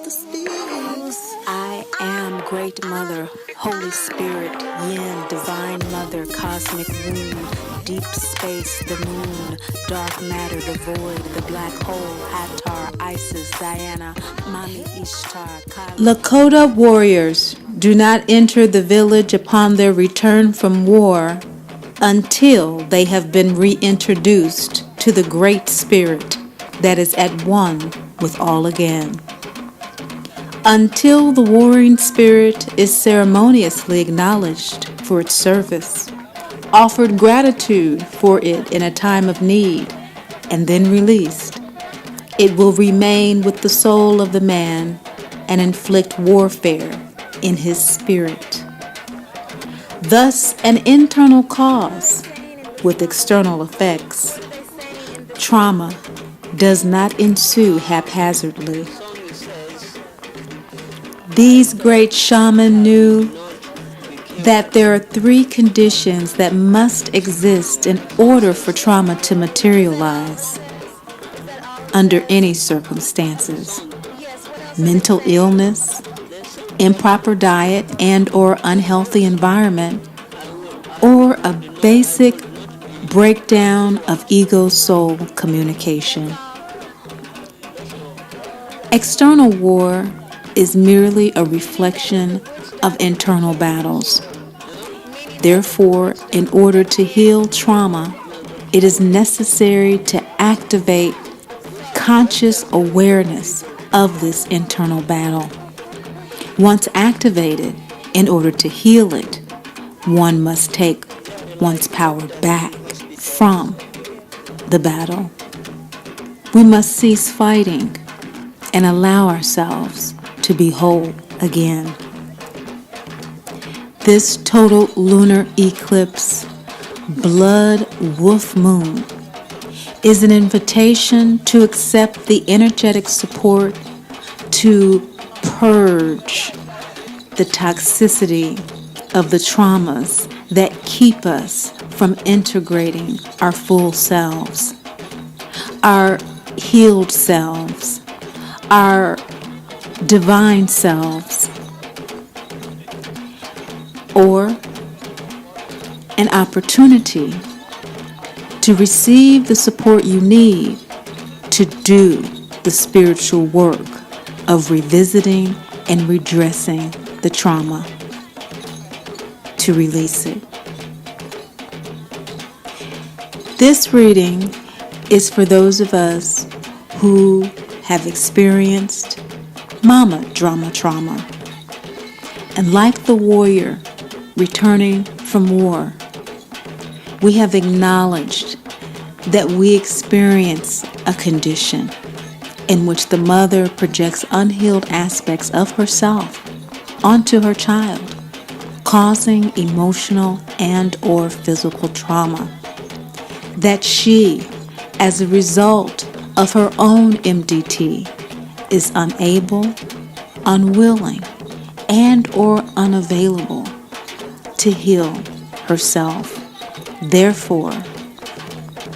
I am Great Mother, Holy Spirit, Yin, Divine Mother, Cosmic Womb, Deep Space, the Moon, Dark Matter, the Void, the Black Hole, Hathor, Isis, Diana, Mami Ishtar, Kali. Lakota warriors do not enter the village upon their return from war until they have been reintroduced to the Great Spirit that is at one with all again. Until the warring spirit is ceremoniously acknowledged for its service, offered gratitude for it in a time of need, and then released, it will remain with the soul of the man and inflict warfare in his spirit. Thus, an internal cause with external effects. Trauma does not ensue haphazardly. These great shamans knew that there are three conditions that must exist in order for trauma to materialize under any circumstances: mental illness, improper diet and or unhealthy environment, or a basic breakdown of ego-soul communication. External war is merely a reflection of internal battles. Therefore, in order to heal trauma, it is necessary to activate conscious awareness of this internal battle. Once activated, in order to heal it, one must take one's power back from the battle. We must cease fighting and allow ourselves to be whole again. This total lunar eclipse, blood wolf moon, is an invitation to accept the energetic support to purge the toxicity of the traumas that keep us from integrating our full selves, our healed selves, our divine selves, or an opportunity to receive the support you need to do the spiritual work of revisiting and redressing the trauma, to release it. This reading is for those of us who have experienced mama drama trauma. And like the warrior returning from war, we have acknowledged that we experience a condition in which the mother projects unhealed aspects of herself onto her child, causing emotional and or physical trauma. That she, as a result of her own MDT, is unable, unwilling, and or unavailable to heal herself. Therefore,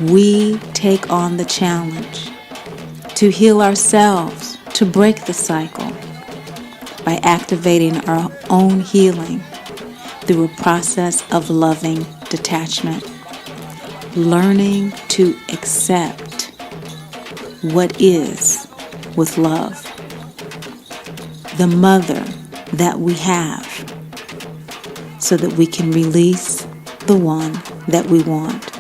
we take on the challenge to heal ourselves, to break the cycle by activating our own healing through a process of loving detachment, learning to accept what is with love, the mother that we have, so that we can release the one that we want.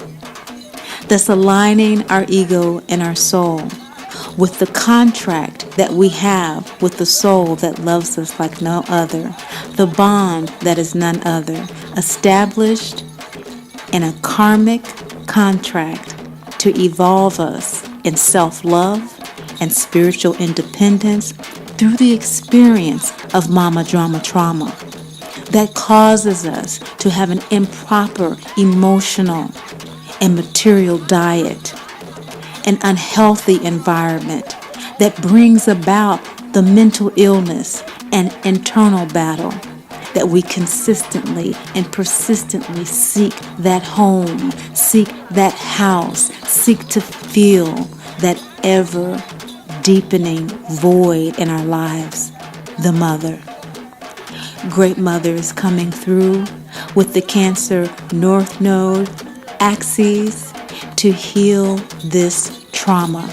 Thus aligning our ego and our soul with the contract that we have with the soul that loves us like no other, the bond that is none other, established in a karmic contract to evolve us in self-love and spiritual independence through the experience of mama drama trauma that causes us to have an improper emotional and material diet, an unhealthy environment that brings about the mental illness and internal battle, that we consistently and persistently seek that home, seek that house, seek to feel that ever deepening void in our lives, the mother. Great Mother is coming through with the Cancer North Node axes to heal this trauma.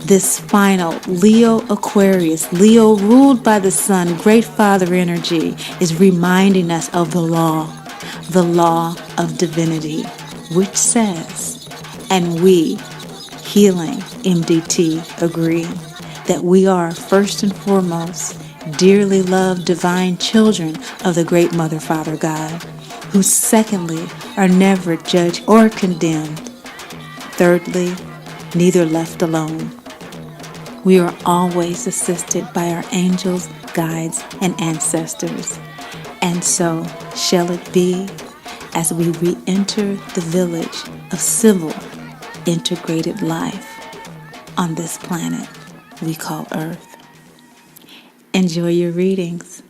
This final Leo Aquarius, Leo ruled by the sun, Great Father energy, is reminding us of the law of divinity, which says, and we, Healing MDT, agree that we are first and foremost dearly loved divine children of the Great Mother Father God, who secondly are never judged or condemned. Thirdly, neither left alone. We are always assisted by our angels, guides, and ancestors. And so shall it be as we re-enter the village of civil, integrated life on this planet we call Earth. Enjoy your readings.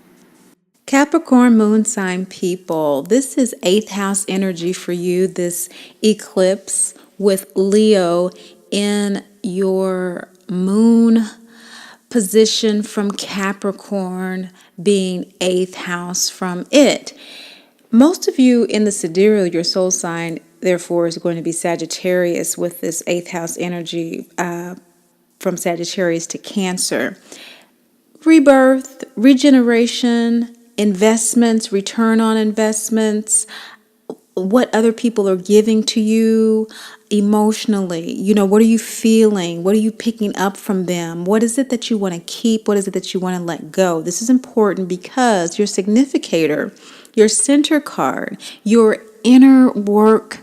Capricorn moon sign people, this is 8th house energy for you, this eclipse with Leo in your moon position from Capricorn being 8th house from it. Most of you in the sidereal, your soul sign, therefore, is going to be Sagittarius with this 8th house energy from Sagittarius to Cancer. Rebirth, regeneration, investments, return on investments, what other people are giving to you emotionally. You know, what are you feeling? What are you picking up from them? What is it that you want to keep? What is it that you want to let go? This is important because your significator, your center card, your inner work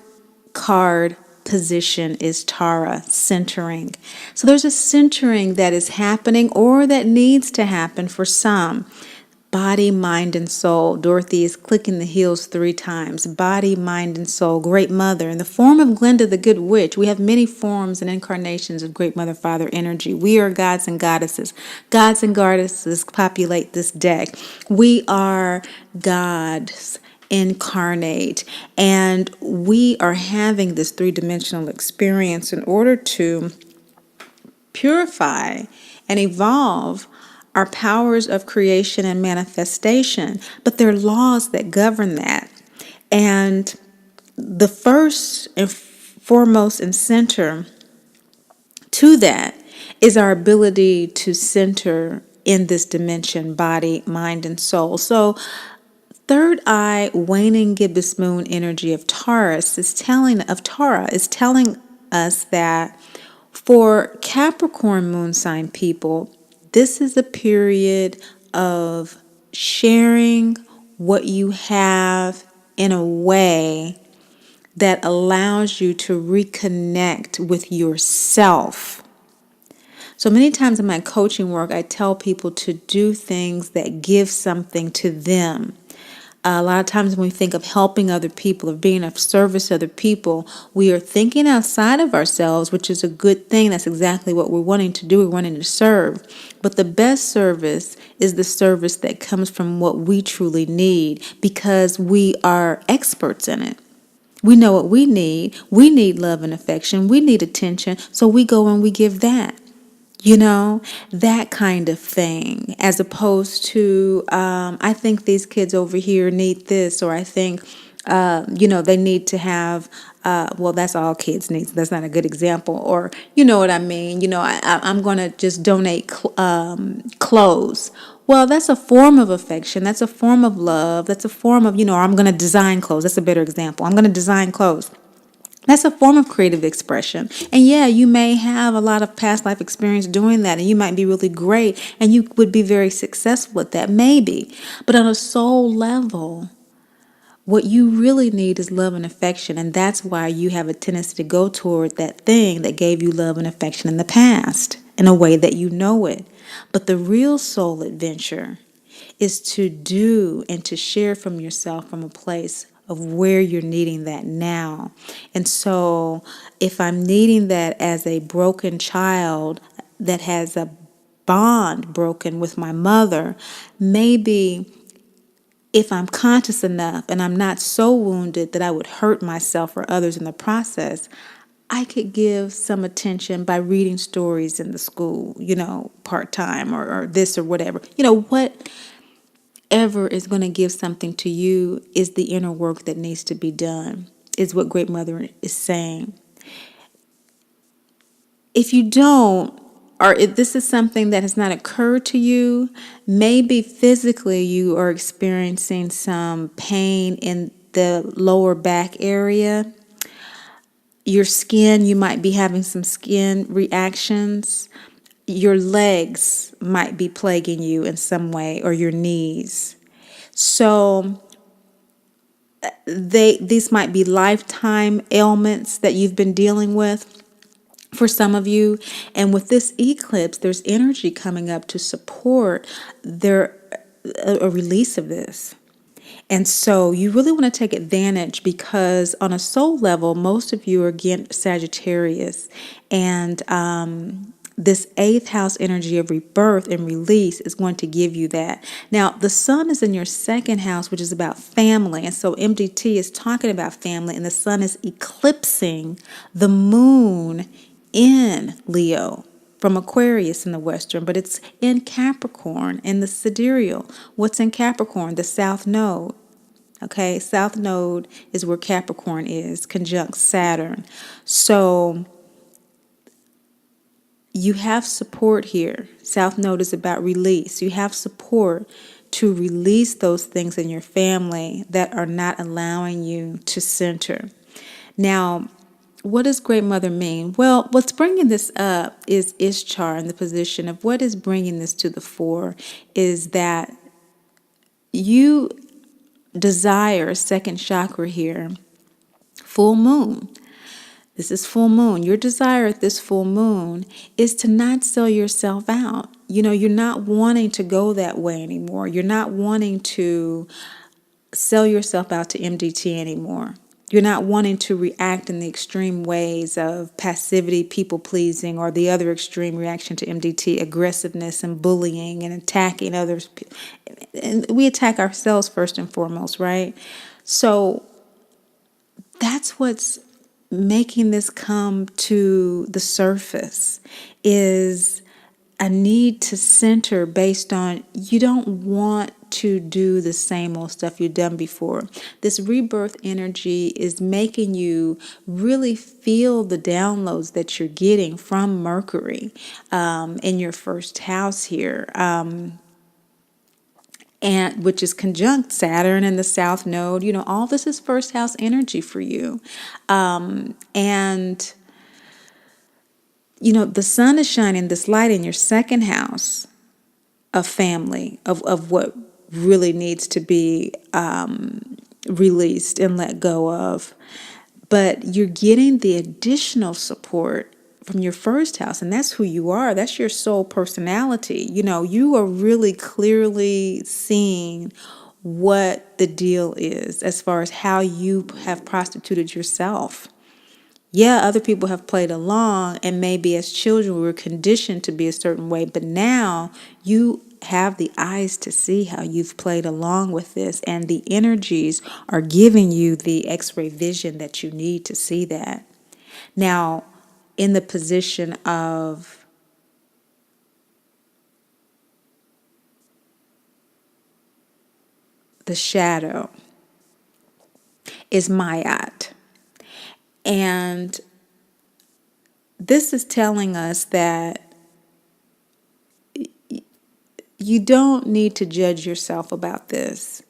card position is Tara, centering. So there's a centering that is happening or that needs to happen for some. Body, mind, and soul. Dorothy is clicking the heels 3 times. Body, mind, and soul. Great Mother. In the form of Glinda the Good Witch, we have many forms and incarnations of Great Mother Father energy. We are gods and goddesses. Gods and goddesses populate this deck. We are gods incarnate, and we are having this 3-dimensional experience in order to purify and evolve our powers of creation and manifestation, but there are laws that govern that. And the first and foremost and center to that is our ability to center in this dimension, body, mind, and soul. So third eye waning gibbous moon energy of Taurus is telling us that for Capricorn moon sign people, this is a period of sharing what you have in a way that allows you to reconnect with yourself. So many times in my coaching work, I tell people to do things that give something to them. A lot of times when we think of helping other people, of being of service to other people, we are thinking outside of ourselves, which is a good thing. That's exactly what we're wanting to do. We're wanting to serve. But the best service is the service that comes from what we truly need, because we are experts in it. We know what we need. We need love and affection. We need attention. So we go and we give that. You know, that kind of thing, as opposed to, I think these kids over here need this, or I think, they need to have, well, that's all kids need. So that's not a good example. Or, you know what I mean? You know, I'm going to just donate clothes. Well, that's a form of affection. That's a form of love. That's a form of, I'm going to design clothes. That's a better example. I'm going to design clothes. That's a form of creative expression. And yeah, you may have a lot of past life experience doing that, and you might be really great, and you would be very successful at that, maybe. But on a soul level, what you really need is love and affection, and that's why you have a tendency to go toward that thing that gave you love and affection in the past, in a way that you know it. But the real soul adventure is to do and to share from yourself from a place of where you're needing that now. And so if I'm needing that as a broken child that has a bond broken with my mother, maybe if I'm conscious enough and I'm not so wounded that I would hurt myself or others in the process, I could give some attention by reading stories in the school, part-time or this or whatever. Whatever is going to give something to you is the inner work that needs to be done, is what Great Mother is saying. If you don't, or if this is something that has not occurred to you, maybe physically you are experiencing some pain in the lower back area. Your skin, you might be having some skin reactions. Your legs might be plaguing you in some way, or your knees. So these might be lifetime ailments that you've been dealing with for some of you. And with this eclipse, there's energy coming up to support a release of this. And so you really want to take advantage, because on a soul level, most of you are, again, Sagittarius. And this 8th house energy of rebirth and release is going to give you that. Now, the sun is in your 2nd house, which is about family. And so MDT is talking about family, and the sun is eclipsing the moon in Leo from Aquarius in the Western, but it's in Capricorn in the sidereal. What's in Capricorn? The South Node. Okay, South Node is where Capricorn is, conjunct Saturn. So you have support here. South Node is about release. You have support to release those things in your family that are not allowing you to center. Now, what does Great Mother mean? Well, what's bringing this up is Ishtar in the position of what is bringing this to the fore is that you desire, 2nd chakra here, full moon. This is full moon. Your desire at this full moon is to not sell yourself out. You're not wanting to go that way anymore. You're not wanting to sell yourself out to MDT anymore. You're not wanting to react in the extreme ways of passivity, people pleasing, or the other extreme reaction to MDT, aggressiveness and bullying and attacking others. And we attack ourselves first and foremost, right? So that's what's making this come to the surface, is a need to center based on you don't want to do the same old stuff you've done before. This rebirth energy is making you really feel the downloads that you're getting from Mercury in your 1st house here, and which is conjunct Saturn and the South Node. All this is 1st house energy for you, and the sun is shining this light in your 2nd house of family, of what really needs to be released and let go of. But you're getting the additional support from your 1st house, and that's who you are. That's your soul personality. You are really clearly seeing what the deal is as far as how you have prostituted yourself. Yeah, other people have played along, and maybe as children we were conditioned to be a certain way, but now you have the eyes to see how you've played along with this, and the energies are giving you the X-ray vision that you need to see that. Now, in the position of the shadow is Mayat. And this is telling us that you don't need to judge yourself about this.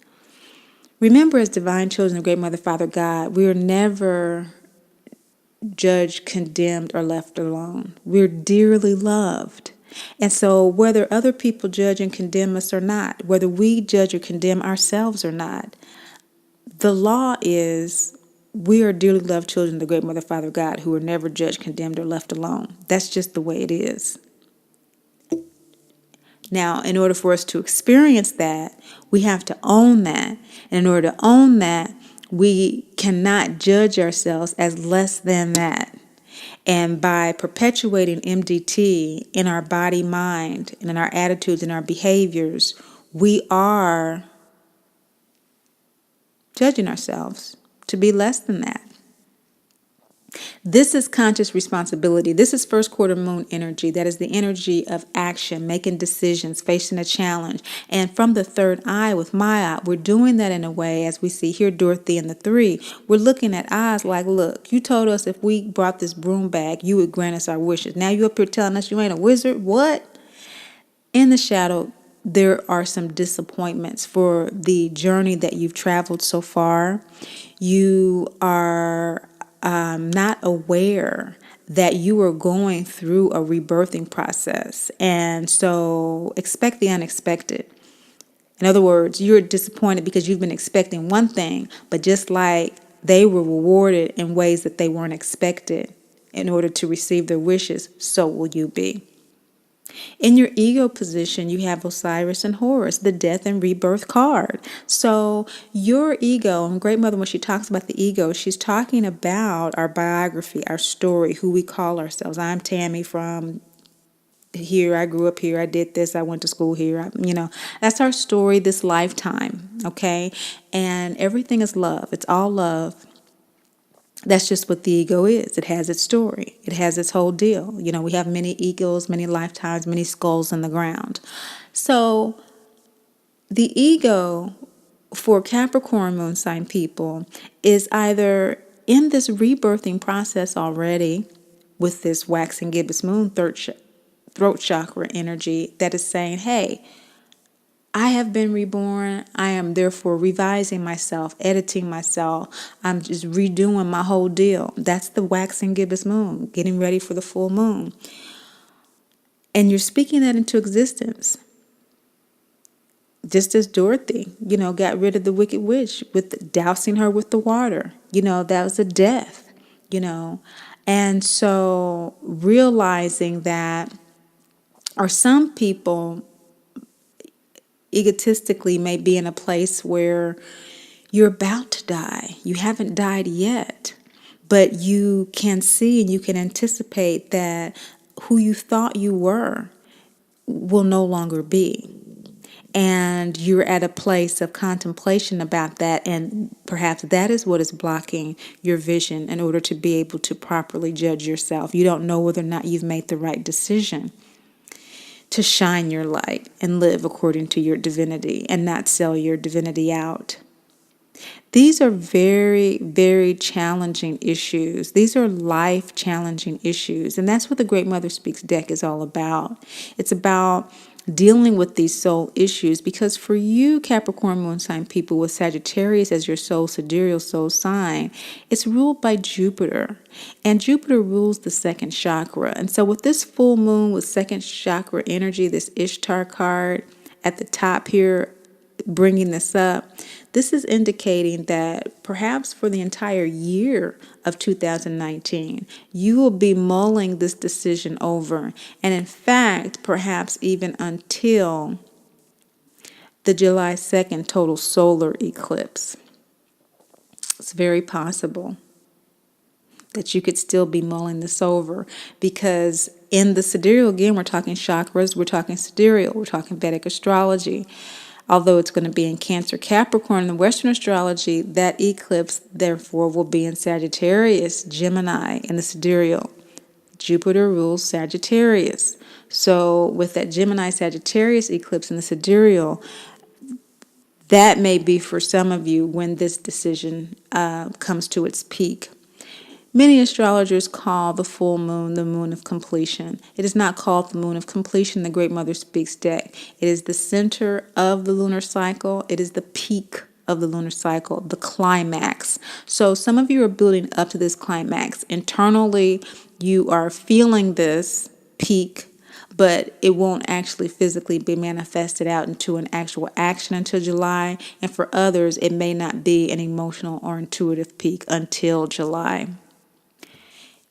Remember, as divine children of Great Mother, Father, God, we are never judged, condemned, or left alone. We're dearly loved. And so whether other people judge and condemn us or not, whether we judge or condemn ourselves or not, the law is we are dearly loved children of the Great Mother, Father, God, who are never judged, condemned, or left alone. That's just the way it is. Now, in order for us to experience that, we have to own that. And in order to own that, we cannot judge ourselves as less than that. And by perpetuating MDT in our body, mind, and in our attitudes and our behaviors, we are judging ourselves to be less than that. This is conscious responsibility. This is first quarter moon energy. That is the energy of action, making decisions, facing a challenge. And from the third eye with Maya, we're doing that in a way, as we see here, Dorothy and the three. We're looking at eyes like, look, you told us if we brought this broom back, you would grant us our wishes. Now you up here telling us you ain't a wizard? What? In the shadow, there are some disappointments for the journey that you've traveled so far. You are not aware that you are going through a rebirthing process. And so expect the unexpected. In other words, you're disappointed because you've been expecting one thing, but just like they were rewarded in ways that they weren't expected in order to receive their wishes, so will you be. In your ego position, you have Osiris and Horus, the death and rebirth card. So your ego, and Great Mother, when she talks about the ego, she's talking about our biography, our story, who we call ourselves. I'm Tammy from here. I grew up here. I did this. I went to school here. That's our story this lifetime, okay? And everything is love. It's all love. That's just what the ego is. It has its story. It has its whole deal. We have many egos, many lifetimes, many skulls in the ground. So the ego for Capricorn moon sign people is either in this rebirthing process already with this waxing gibbous moon throat chakra energy that is saying, hey, I have been reborn. I am therefore revising myself, editing myself. I'm just redoing my whole deal. That's the waxing gibbous moon, getting ready for the full moon. And you're speaking that into existence. Just as Dorothy, got rid of the wicked witch with dousing her with the water. That was a death, And so realizing that, or some people egotistically may be in a place where you're about to die. You haven't died yet, but you can see and you can anticipate that who you thought you were will no longer be. And you're at a place of contemplation about that, and perhaps that is what is blocking your vision in order to be able to properly judge yourself. You don't know whether or not you've made the right decision to shine your light and live according to your divinity and not sell your divinity out. These are very, very challenging issues. These are life-challenging issues. And that's what the Great Mother Speaks deck is all about. It's about dealing with these soul issues, because for you Capricorn moon sign people with Sagittarius as your soul sidereal soul sign, it's ruled by Jupiter, and Jupiter rules the second chakra. And so with this full moon with second chakra energy, this Ishtar card at the top here bringing this up, this is indicating that perhaps for the entire year of 2019, you will be mulling this decision over. And in fact, perhaps even until the July 2nd total solar eclipse. It's very possible that you could still be mulling this over, because in the sidereal, again, we're talking chakras, we're talking sidereal, we're talking Vedic astrology. Although it's going to be in Cancer Capricorn in the Western astrology, that eclipse, therefore, will be in Sagittarius, Gemini, in the sidereal. Jupiter rules Sagittarius. So with that Gemini Sagittarius eclipse in the sidereal, that may be for some of you when this decision comes to its peak. Many astrologers call the full moon the moon of completion. It is not called the moon of completion in the Great Mother Speaks deck. It is the center of the lunar cycle. It is the peak of the lunar cycle, the climax. So some of you are building up to this climax. Internally, you are feeling this peak, but it won't actually physically be manifested out into an actual action until July. And for others, it may not be an emotional or intuitive peak until July.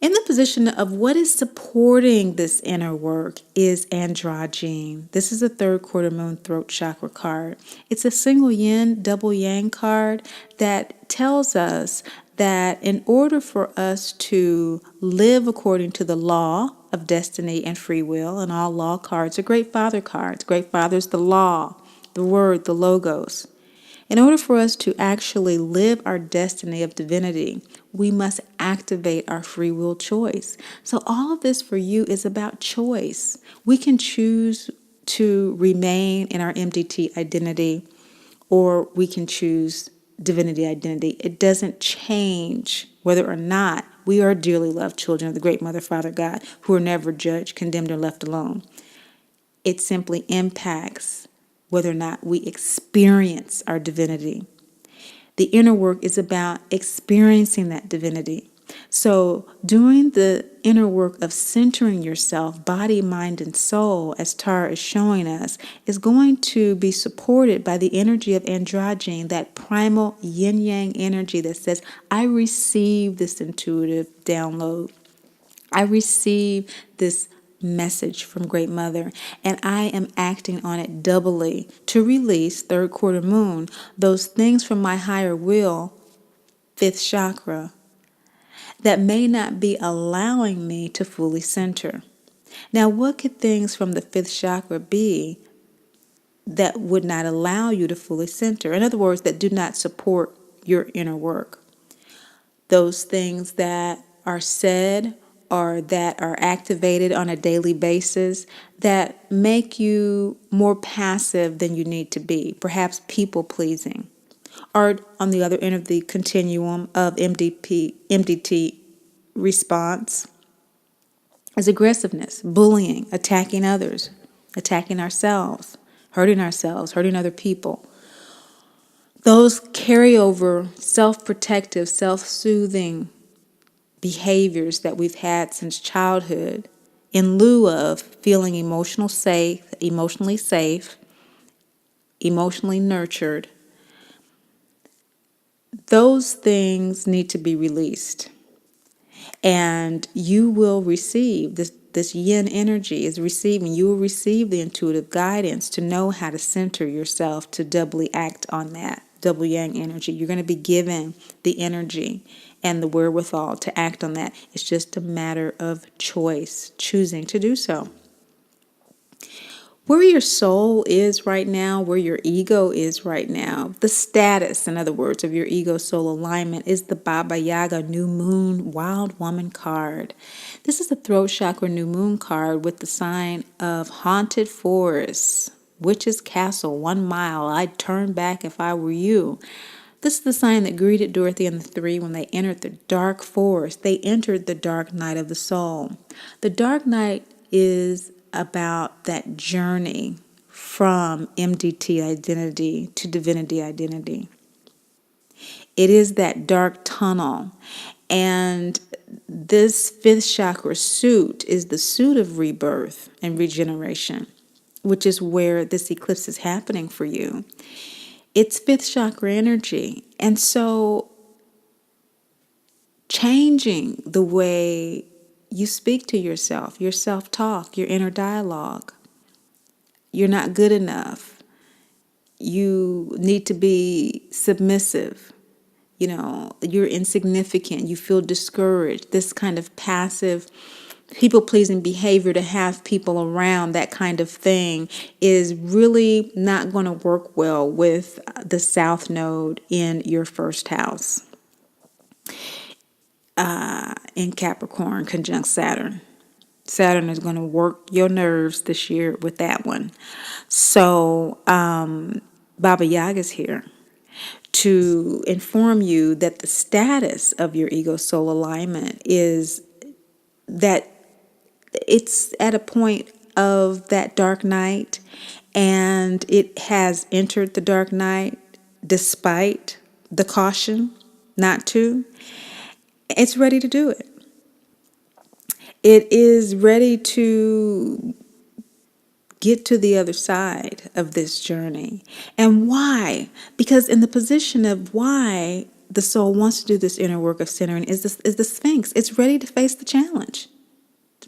In the position of what is supporting this inner work is androgyne. This is a third quarter moon throat chakra card. It's a single yin, double yang card that tells us that in order for us to live according to the law of destiny and free will, and all law cards are Great Father cards. Great Father's the law, the word, the logos. In order for us to actually live our destiny of divinity, we must activate our free will choice. So all of this for you is about choice. We can choose to remain in our MDT identity, or we can choose divinity identity. It doesn't change whether or not we are dearly loved children of the great Mother, Father, God, who are never judged, condemned, or left alone. It simply impacts whether or not we experience our divinity. The inner work is about experiencing that divinity. So doing the inner work of centering yourself, body, mind, and soul, as Tara is showing us, is going to be supported by the energy of androgyne, that primal yin-yang energy that says, I receive this intuitive download. I receive this message from Great Mother, and I am acting on it doubly to release, third quarter moon, those things from my higher will, fifth chakra, that may not be allowing me to fully center. Now, what could things from the fifth chakra be that would not allow you to fully center? In other words, that do not support your inner work. Those things that are said or that are activated on a daily basis that make you more passive than you need to be, perhaps people pleasing. Or on the other end of the continuum of MDT response is aggressiveness, bullying, attacking others, attacking ourselves, hurting other people. Those carryover, self-protective, self-soothing behaviors that we've had since childhood, in lieu of feeling emotionally safe, emotionally nurtured, those things need to be released. And you will receive this yin energy is receiving. You will receive the intuitive guidance to know how to center yourself, to doubly act on that double yang energy. You're going to be given the energy and the wherewithal to act on that. It's just a matter of choice, choosing to do so. Where your soul is right now, where your ego is right now, the status, in other words, of your ego-soul alignment is the Baba Yaga New Moon Wild Woman card. This is the throat chakra New Moon card with the sign of haunted forests, witch's castle, 1 mile. I'd turn back if I were you. This is the sign that greeted Dorothy and the three when they entered the dark forest. They entered the dark night of the soul. The dark night is about that journey from MDT identity to divinity identity. It is that dark tunnel. And this fifth chakra suit is the suit of rebirth and regeneration, which is where this eclipse is happening for you. It's fifth chakra energy. And so changing the way you speak to yourself, your self-talk, your inner dialogue. You're not good enough. You need to be submissive. You're insignificant. You feel discouraged. This kind of passive, people-pleasing behavior to have people around, that kind of thing, is really not going to work well with the South Node in your first house. In Capricorn conjunct Saturn. Saturn is going to work your nerves this year with that one. So Baba Yaga's here to inform you that the status of your ego-soul alignment is that it's at a point of that dark night, and it has entered the dark night despite the caution not to. It's ready to do it. It is ready to get to the other side of this journey. And why? Because in the position of why the soul wants to do this inner work of centering is the Sphinx. It's ready to face the challenge.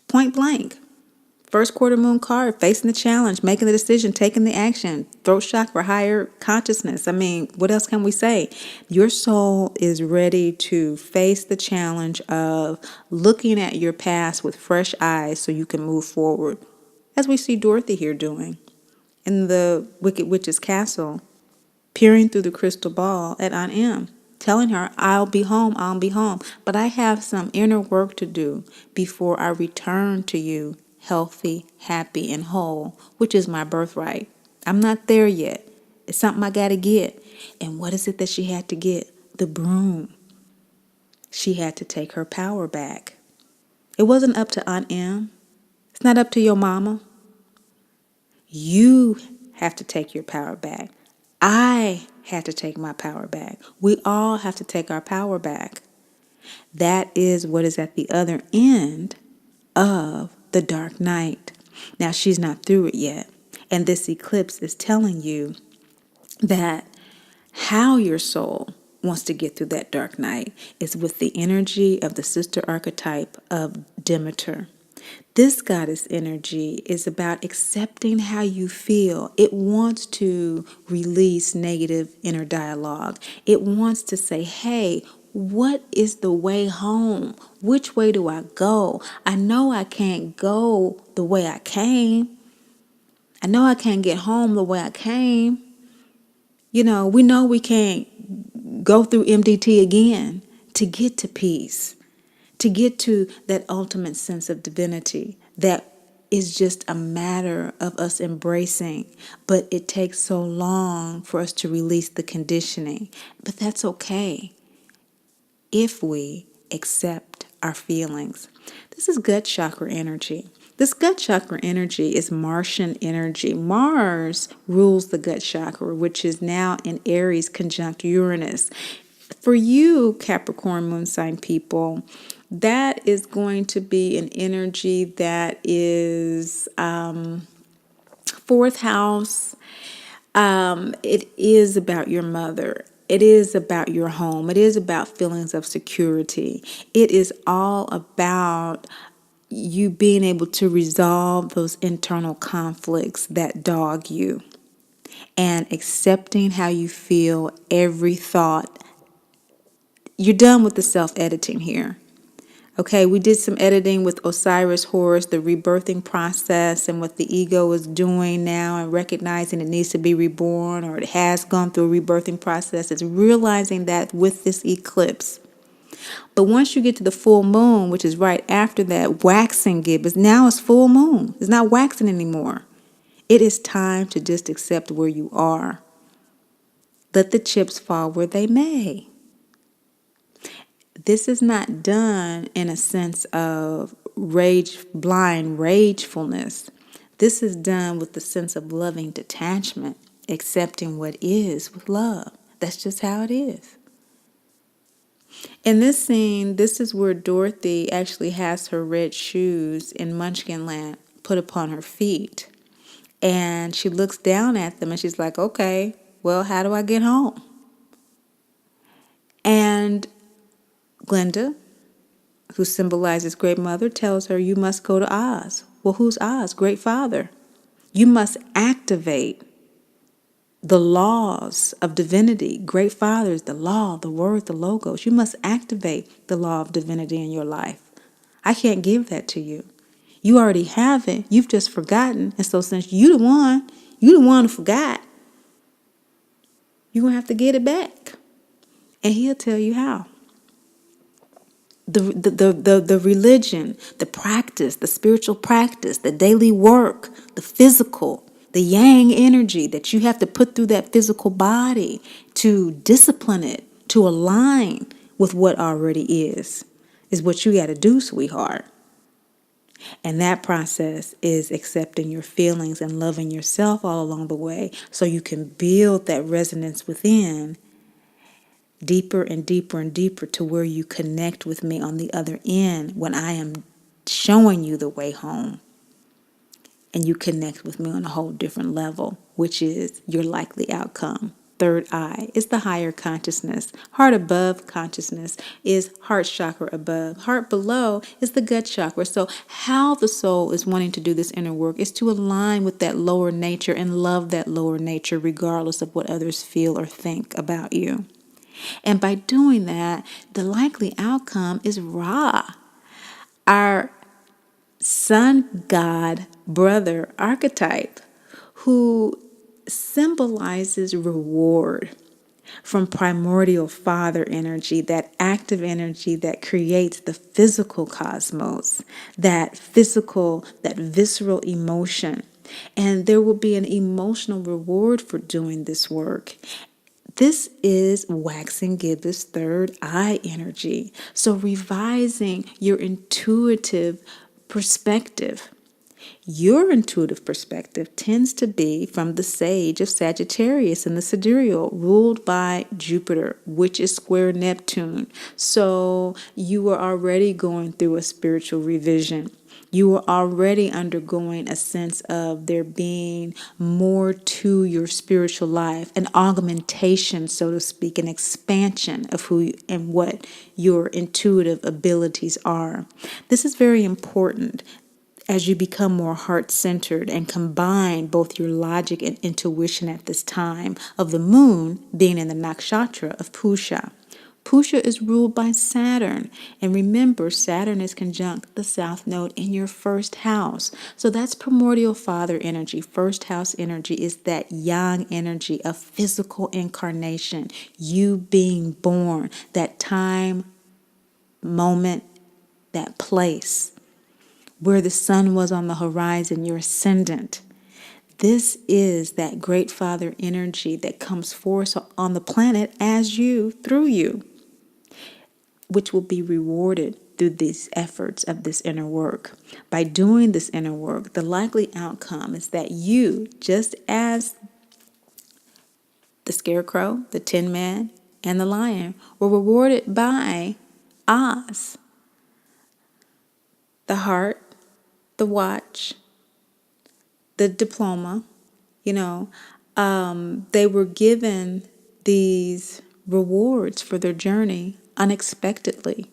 Point blank. First quarter moon card, facing the challenge, making the decision, taking the action, throat chakra, higher consciousness. I mean, what else can we say? Your soul is ready to face the challenge of looking at your past with fresh eyes so you can move forward. As we see Dorothy here doing in the Wicked Witch's Castle, peering through the crystal ball at Aunt Em, telling her, I'll be home, but I have some inner work to do before I return to you healthy, happy, and whole, which is my birthright. I'm not there yet. It's something I got to get. And what is it that she had to get? The broom. She had to take her power back. It wasn't up to Aunt Em. It's not up to your mama. You have to take your power back. I had to take my power back. We all have to take our power back. That is what is at the other end of the dark night. Now, she's not through it yet. And this eclipse is telling you that how your soul wants to get through that dark night is with the energy of the sister archetype of Demeter. This goddess energy is about accepting how you feel. It wants to release negative inner dialogue. It wants to say, hey, what is the way home? Which way do I go? I know I can't go the way I came. I know I can't get home the way I came. We know we can't go through MDT again to get to peace, to get to that ultimate sense of divinity that is just a matter of us embracing. But it takes so long for us to release the conditioning. But that's okay if we accept our feelings. This is gut chakra energy. This gut chakra energy is Martian energy. Mars rules the gut chakra, which is now in Aries conjunct Uranus. For you, Capricorn moon sign people, that is going to be an energy that is fourth house. It is about your mother. It is about your home. It is about feelings of security. It is all about you being able to resolve those internal conflicts that dog you and accepting how you feel every thought. You're done with the self-editing here. Okay, we did some editing with Osiris Horus, the rebirthing process and what the ego is doing now and recognizing it needs to be reborn or it has gone through a rebirthing process. It's realizing that with this eclipse. But once you get to the full moon, which is right after that waxing gibbous, now it's full moon. It's not waxing anymore. It is time to just accept where you are. Let the chips fall where they may. This is not done in a sense of blind ragefulness. This is done with the sense of loving detachment, accepting what is with love. That's just how it is. In this scene, this is where Dorothy actually has her red shoes in Munchkinland put upon her feet. And she looks down at them and she's like, okay, well, how do I get home? And Glinda, who symbolizes Great Mother, tells her you must go to Oz. Well, who's Oz? Great Father. You must activate the laws of divinity. Great Father is the law, the word, the logos. You must activate the law of divinity in your life. I can't give that to you. You already have it. You've just forgotten. And so since you're the one who forgot, you're going to have to get it back. And he'll tell you how. The religion, the practice, the spiritual practice, the daily work, the physical, the yang energy that you have to put through that physical body to discipline it, to align with what already is what you got to do, sweetheart. And that process is accepting your feelings and loving yourself all along the way so you can build that resonance within deeper and deeper and deeper to where you connect with me on the other end when I am showing you the way home. And you connect with me on a whole different level, which is your likely outcome. Third eye is the higher consciousness. Heart above consciousness is heart chakra above. Heart below is the gut chakra. So how the soul is wanting to do this inner work is to align with that lower nature and love that lower nature regardless of what others feel or think about you. And by doing that, the likely outcome is Ra, our sun god brother archetype, who symbolizes reward from primordial father energy, that active energy that creates the physical cosmos, that physical, that visceral emotion. And there will be an emotional reward for doing this work. This is waxing Gibbous third eye energy. So revising your intuitive perspective. Your intuitive perspective tends to be from the sage of Sagittarius in the sidereal, ruled by Jupiter, which is square Neptune. So you are already going through a spiritual revision. You are already undergoing a sense of there being more to your spiritual life, an augmentation, so to speak, an expansion of who and what your intuitive abilities are. This is very important as you become more heart-centered and combine both your logic and intuition at this time of the moon being in the nakshatra of Pusha. Pusha is ruled by Saturn. And remember, Saturn is conjunct the south node in your first house. So that's primordial father energy. First house energy is that yang energy of physical incarnation, you being born, that time, moment, that place where the sun was on the horizon, your ascendant. This is that great father energy that comes forth on the planet as you, through you, which will be rewarded through these efforts of this inner work. By doing this inner work, the likely outcome is that you, just as the scarecrow, the tin man, and the lion, were rewarded by Oz, the heart, the watch, the diploma, they were given these rewards for their journey unexpectedly.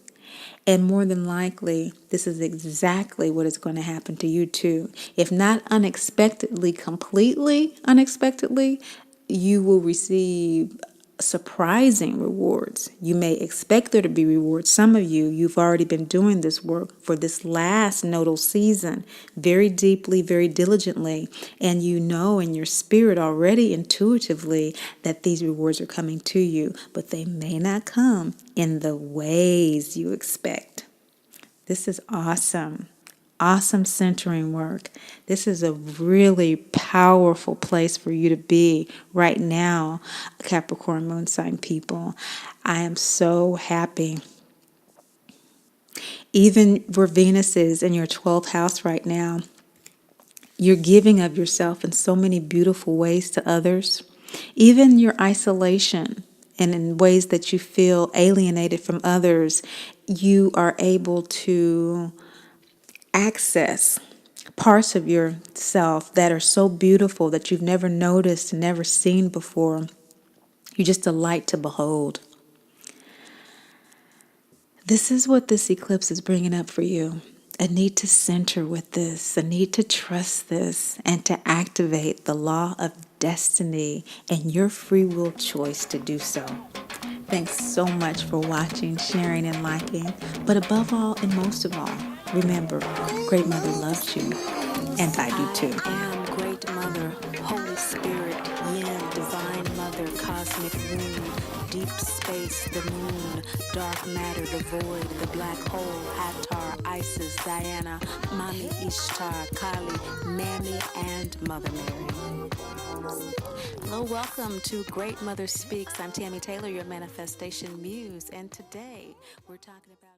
And more than likely, this is exactly what is going to happen to you too. If not unexpectedly, completely unexpectedly, you will receive surprising rewards. You may expect there to be rewards. Some of you, you've already been doing this work for this last nodal season very deeply, very diligently, and you know in your spirit already intuitively that these rewards are coming to you, but they may not come in the ways you expect. This is awesome. Awesome centering work. This is a really powerful place for you to be right now, Capricorn moon sign people. I am so happy. Even where Venus is in your 12th house right now, you're giving of yourself in so many beautiful ways to others. Even your isolation and in ways that you feel alienated from others, you are able to access parts of yourself that are so beautiful that you've never noticed, never seen before. You're just a light to behold. This is what this eclipse is bringing up for you. A need to center with this, a need to trust this, and to activate the law of destiny and your free will choice to do so. Thanks so much for watching, sharing, and liking. But above all and most of all, remember, Great Mother loves you, and I do too. I am Great Mother, Holy Spirit, Yin, Divine Mother, Cosmic Womb, Deep Space, the Moon, Dark Matter, the Void, the Black Hole, Hathor, Isis, Diana, Mami Ishtar, Kali, Mammy, and Mother Mary. Hello, welcome to Great Mother Speaks. I'm Tammy Taylor, your manifestation muse, and today we're talking about